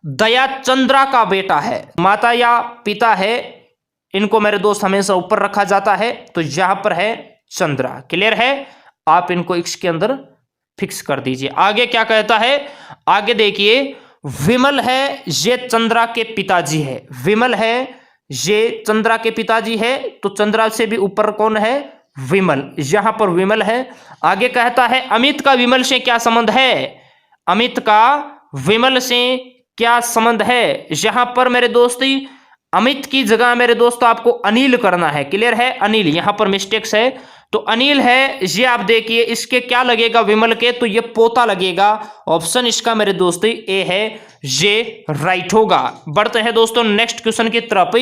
दया चंद्रा का बेटा है, माता या पिता है, इनको मेरे दोस्त हमेशा ऊपर रखा जाता है, तो यहां पर है चंद्रा। क्लियर है? आप इनको इसके अंदर फिक्स कर दीजिए। आगे क्या कहता है, आगे देखिए, विमल है, ये चंद्रा के पिताजी है, विमल है, ये चंद्रा के पिताजी है, तो चंद्रा से भी ऊपर कौन है, विमल, यहां पर विमल है। आगे कहता है अमित का विमल से क्या संबंध है, अमित का विमल से क्या संबंध है। यहां पर मेरे दोस्ती अमित की जगह मेरे दोस्त आपको अनिल करना है। क्लियर है? अनिल, यहां पर मिस्टेक्स है, तो अनिल है, ये आप देखिए इसके क्या लगेगा विमल के, तो ये पोता लगेगा। ऑप्शन इसका मेरे दोस्ती ए है, ये राइट होगा। बढ़ते हैं दोस्तों नेक्स्ट क्वेश्चन की तरफ।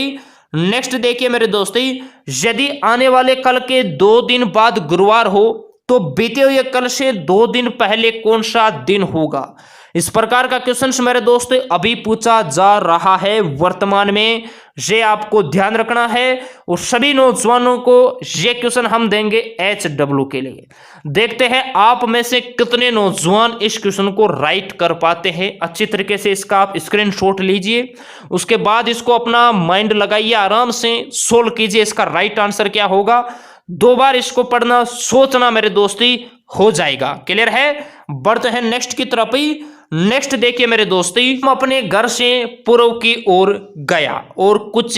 नेक्स्ट देखिए मेरे दोस्ती, यदि आने वाले कल के 2 दिन बाद गुरुवार हो तो बीते हुए कल से 2 दिन पहले कौन सा दिन होगा। इस प्रकार का क्वेश्चन मेरे दोस्त अभी पूछा जा रहा है वर्तमान में, ये आपको ध्यान रखना है। और सभी नौजवानों को ये क्वेश्चन हम देंगे HW के लिए। देखते हैं आप में से कितने नौजवान इस क्वेश्चन को राइट कर पाते हैं। अच्छी तरीके से इसका आप स्क्रीनशॉट लीजिए, उसके बाद इसको अपना माइंड लगाइए, आराम से सोल्व कीजिए इसका राइट आंसर क्या होगा। 2 बार इसको पढ़ना, सोचना मेरे दोस्ती हो जाएगा। क्लियर है? बढ़ते हैं नेक्स्ट की तरफ ही। नेक्स्ट देखिए मेरे दोस्ती, हम अपने घर से पूर्व की ओर गया और कुछ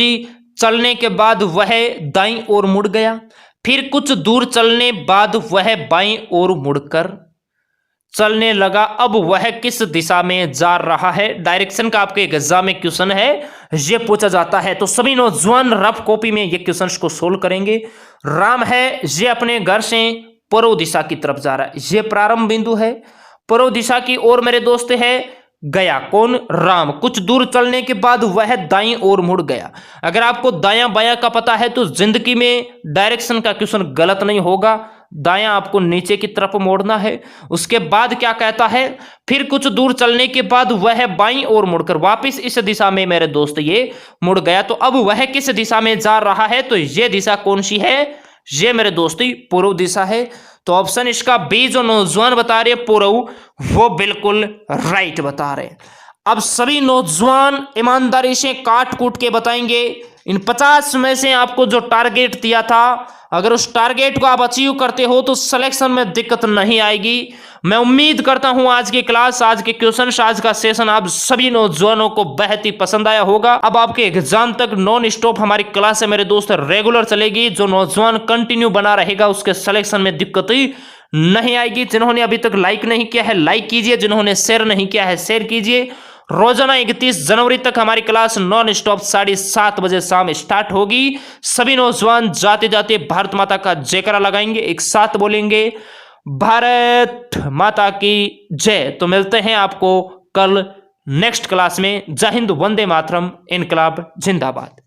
चलने के बाद वह दाईं ओर मुड़ गया, फिर कुछ दूर चलने बाद वह बाईं ओर मुड़कर चलने लगा। अब वह किस दिशा में जा रहा है। डायरेक्शन का आपके एग्जाम में क्वेश्चन है, ये पूछा जाता है, तो सभी नौजवान रफ कॉपी में ये क्वेश्चन को सोल्व करेंगे। राम है, ये अपने घर से पूर्व दिशा की तरफ जा रहा है, ये प्रारंभ बिंदु है। पूर्व दिशा की ओर मेरे दोस्त है गया। कौन? राम। कुछ दूर चलने के बाद वह दाईं ओर मुड़ गया। अगर आपको दायां बायां का पता है तो जिंदगी में डायरेक्शन का क्वेश्चन गलत नहीं होगा। दायां आपको नीचे की तरफ मोड़ना है। उसके बाद क्या कहता है? फिर कुछ दूर चलने के बाद वह बाईं ओर मुड़कर वापस इस दिशा में मेरे दोस्त ये मुड़ गया। तो अब वह किस दिशा में जा रहा है? तो ये दिशा कौन सी है? ये मेरे दोस्तों पूर्व दिशा है। तो ऑप्शन इसका बी जो नौजवान बता रहे पूर्व, वो बिल्कुल राइट बता रहे। अब सभी नौजवान ईमानदारी से काट कूट के बताएंगे। इन 50 में से आपको जो टारगेट दिया था, अगर उस टारगेट को आप अचीव करते हो तो सिलेक्शन में दिक्कत नहीं आएगी। मैं उम्मीद करता हूं आज की क्लास, आज के क्वेश्चन, आज का सेशन आप सभी नौजवानों को बेहद ही पसंद आया होगा। अब आपके एग्जाम तक नॉन स्टॉप हमारी क्लास है मेरे दोस्त रेगुलर चलेगी। जो नौजवान कंटिन्यू बना रहेगा उसके सिलेक्शन में दिक्कत ही नहीं आएगी। जिन्होंने अभी तक लाइक नहीं किया है लाइक कीजिए, जिन्होंने शेयर नहीं किया है शेयर कीजिए। रोजाना 31 जनवरी तक हमारी क्लास नॉन स्टॉप 7:30 बजे शाम स्टार्ट होगी। सभी नौजवान जाते जाते भारत माता का जयकारा लगाएंगे, एक साथ बोलेंगे भारत माता की जय। तो मिलते हैं आपको कल नेक्स्ट क्लास में। जय हिंद, वंदे मातरम, इनकलाब जिंदाबाद।